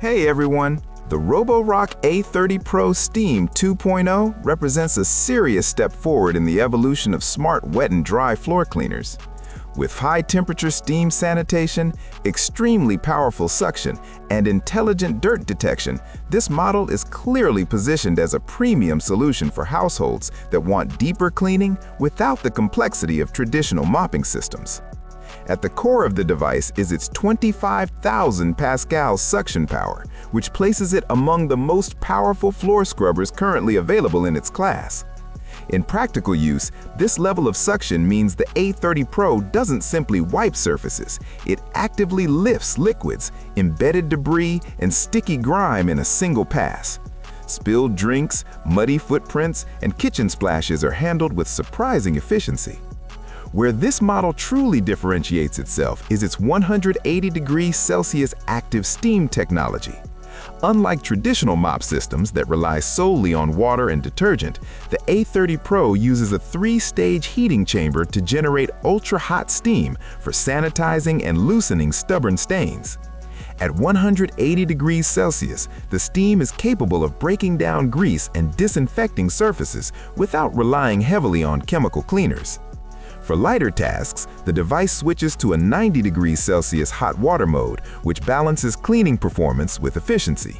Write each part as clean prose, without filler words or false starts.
Hey everyone! The Roborock A30 Pro Steam 2.0 represents a serious step forward in the evolution of smart wet and dry floor cleaners. With high-temperature steam sanitation, extremely powerful suction, and intelligent dirt detection, this model is clearly positioned as a premium solution for households that want deeper cleaning without the complexity of traditional mopping systems. At the core of the device is its 25,000 pascal suction power, which places it among the most powerful floor scrubbers currently available in its class. In practical use, this level of suction means the A30 Pro doesn't simply wipe surfaces, it actively lifts liquids, embedded debris, and sticky grime in a single pass. Spilled drinks, muddy footprints, and kitchen splashes are handled with surprising efficiency. Where this model truly differentiates itself is its 180 degrees Celsius active steam technology. Unlike traditional mop systems that rely solely on water and detergent, the A30 Pro uses a 3-stage heating chamber to generate ultra-hot steam for sanitizing and loosening stubborn stains. At 180 degrees Celsius, the steam is capable of breaking down grease and disinfecting surfaces without relying heavily on chemical cleaners. For lighter tasks, the device switches to a 90 degrees Celsius hot water mode, which balances cleaning performance with efficiency.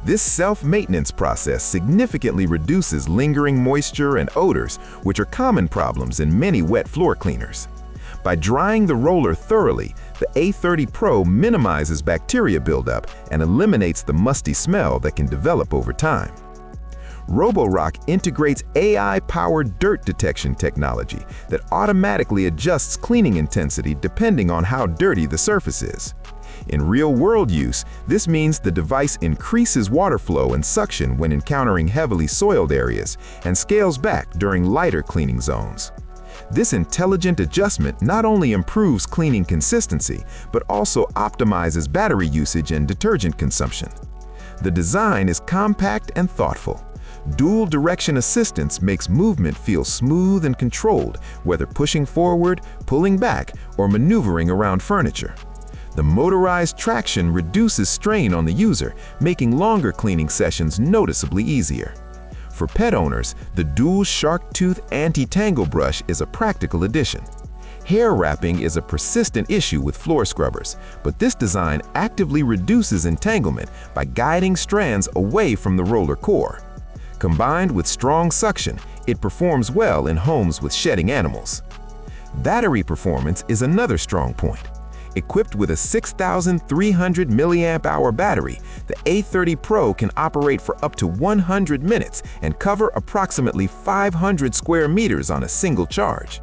This self-maintenance process significantly reduces lingering moisture and odors, which are common problems in many wet floor cleaners. By drying the roller thoroughly, the A30 Pro minimizes bacteria buildup and eliminates the musty smell that can develop over time. Roborock integrates AI-powered dirt detection technology that automatically adjusts cleaning intensity depending on how dirty the surface is. In real-world use, this means the device increases water flow and suction when encountering heavily soiled areas and scales back during lighter cleaning zones. This intelligent adjustment not only improves cleaning consistency, but also optimizes battery usage and detergent consumption. The design is compact and thoughtful. Dual direction assistance makes movement feel smooth and controlled, whether pushing forward, pulling back, or maneuvering around furniture. The motorized traction reduces strain on the user, making longer cleaning sessions noticeably easier. For pet owners, the dual shark tooth anti-tangle brush is a practical addition. Hair wrapping is a persistent issue with floor scrubbers, but this design actively reduces entanglement by guiding strands away from the roller core. Combined with strong suction, it performs well in homes with shedding animals. Battery performance is another strong point. Equipped with a 6,300 mAh battery, the A30 Pro can operate for up to 100 minutes and cover approximately 500 square meters on a single charge.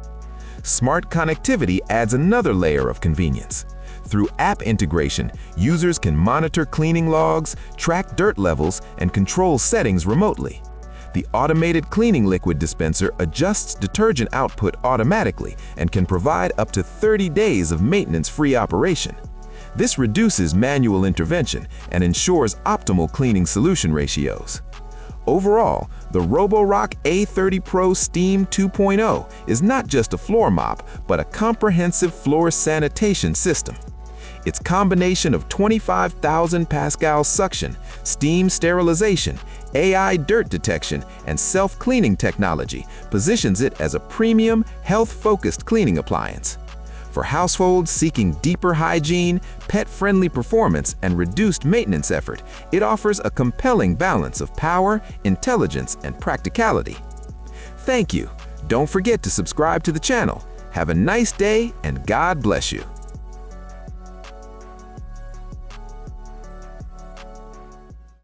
Smart connectivity adds another layer of convenience. Through app integration, users can monitor cleaning logs, track dirt levels, and control settings remotely. The automated cleaning liquid dispenser adjusts detergent output automatically and can provide up to 30 days of maintenance-free operation. This reduces manual intervention and ensures optimal cleaning solution ratios. Overall, the Roborock A30 Pro Steam 2.0 is not just a floor mop, but a comprehensive floor sanitation system. Its combination of 25,000 pascal suction, steam sterilization, AI dirt detection, and self-cleaning technology positions it as a premium, health-focused cleaning appliance. For households seeking deeper hygiene, pet-friendly performance, and reduced maintenance effort, it offers a compelling balance of power, intelligence, and practicality. Thank you. Don't forget to subscribe to the channel. Have a nice day, and God bless you.